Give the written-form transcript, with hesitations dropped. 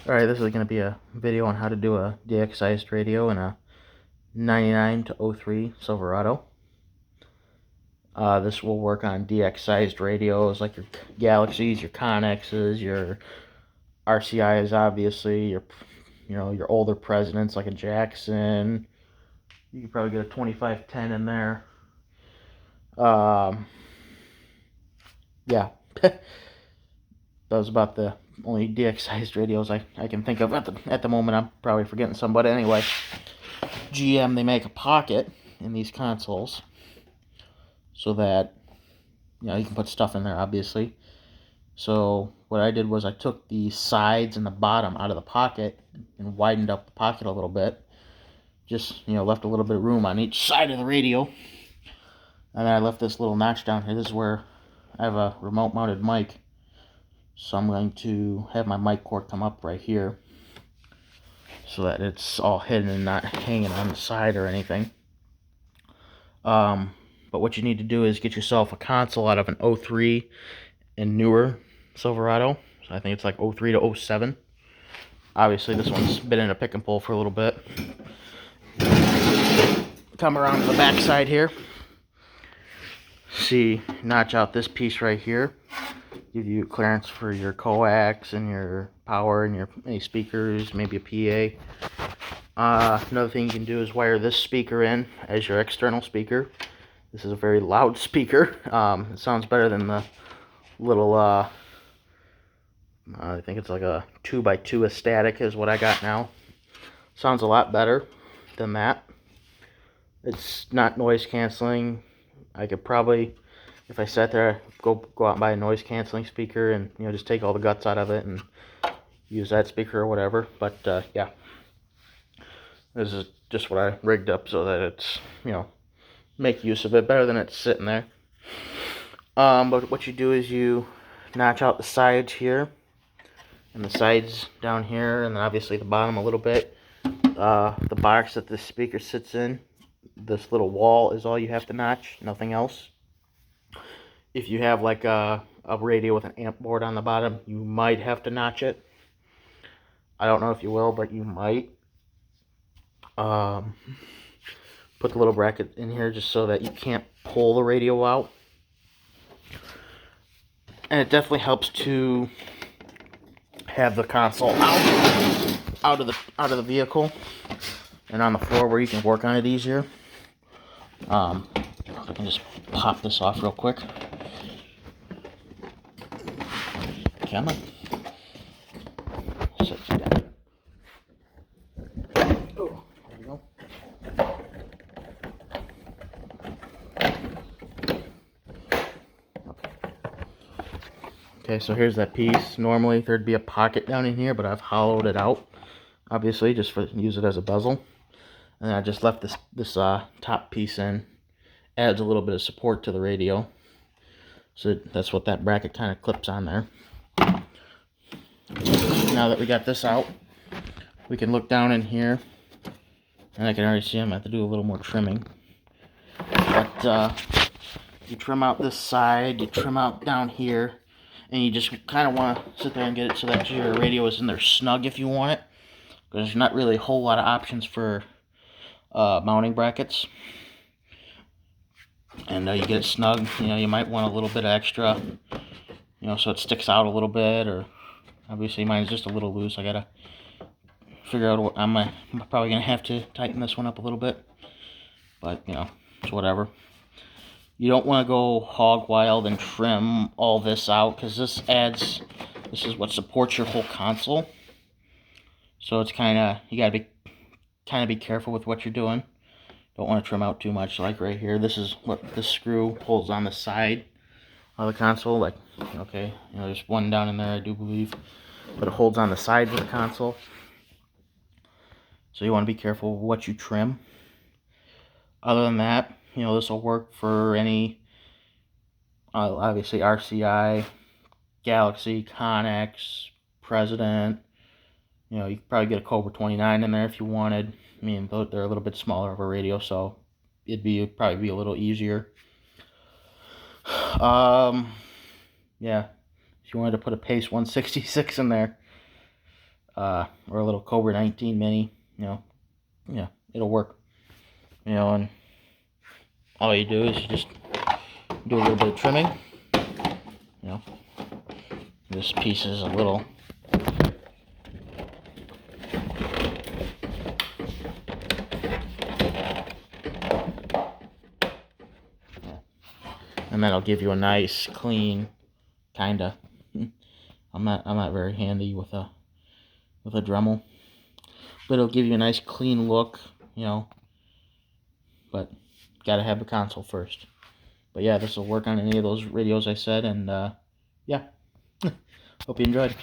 Alright, this is going to be a video on how to do a DX-sized radio in a 99 to 03 Silverado. This will work on DX-sized radios like your Galaxies, your Connexes, your RCIs, obviously, your older presidents like a Jackson. You can probably get a 2510 in there. Yeah. That was about the only DX-sized radios I can think of at the moment. I'm probably forgetting some, but anyway, GM, they make a pocket in these consoles so that you can put stuff in there, obviously. So what I did was I took the sides and the bottom out of the pocket and widened up the pocket a little bit. Just left a little bit of room on each side of the radio, and then I left this little notch down here. This is where I have a remote mounted mic. So I'm going to have my mic cord come up right here so that it's all hidden and not hanging on the side or anything. But what you need to do is get yourself a console out of an 03 and newer Silverado. So I think it's like 03 to 07. Obviously this one's been in a pick and pull for a little bit. Come around to the back side here. See, notch out this piece right here. Give you clearance for your coax and your power and any speakers, maybe a PA. Another thing you can do is wire this speaker in as your external speaker. This is a very loud speaker. It sounds better than the little, I think it's like a 2x2 static is what I got now. Sounds a lot better than that. It's not noise canceling. I could probably, if I sat there, go out and buy a noise canceling speaker and just take all the guts out of it and use that speaker or whatever. But yeah, this is just what I rigged up so that it's make use of it better than it's sitting there. But what you do is you notch out the sides here and the sides down here, and then obviously the bottom a little bit. The box that this speaker sits in, this little wall is all you have to notch, nothing else. If you have like a radio with an amp board on the bottom, you might have to notch it. I don't know if you will, but you might. Put the little bracket in here just so that you can't pull the radio out. And it definitely helps to have the console out of the vehicle and on the floor where you can work on it easier. I can just pop this off real quick. Come on. Set you down. Oh, there we go. Okay, so here's that piece. Normally there'd be a pocket down in here, but I've hollowed it out, obviously, just for use it as a bezel. And I just left this top piece in. Adds a little bit of support to the radio. So that's what that bracket kind of clips on there. Now that we got this out, we can look down in here, and I can already see I'm going to have to do a little more trimming. But you trim out this side, you trim out down here, and you just kind of want to sit there and get it so that your radio is in there snug if you want it. Because there's not really a whole lot of options for mounting brackets. And you get it snug. You might want a little bit of extra, so it sticks out a little bit. Or obviously mine's just a little loose. I gotta figure out what I'm probably gonna have to tighten this one up a little bit. But it's whatever. You don't want to go hog wild and trim all this out, because this is what supports your whole console. So it's you gotta be careful with what you're doing. Don't want to trim out too much. Like right here, this is what this screw holds on the side of the console. Like, okay, there's one down in there, I do believe, but it holds on the sides of the console. So you want to be careful what you trim. Other than that, this will work for any, obviously RCI, Galaxy, Connex, President. You could probably get a Cobra 29 in there if you wanted. I mean, they're a little bit smaller of a radio, so it'd probably be a little easier. Yeah, if you wanted to put a Pace 166 in there, or a little Cobra 19 Mini, you know, yeah, it'll work. You know, and all you do is you just do a little bit of trimming. You know, this piece is a little. And that'll give you a nice, clean, kinda. I'm not very handy with a Dremel, but it'll give you a nice, clean look, you know. But gotta have the console first. But yeah, this will work on any of those radios I said, and yeah, hope you enjoyed.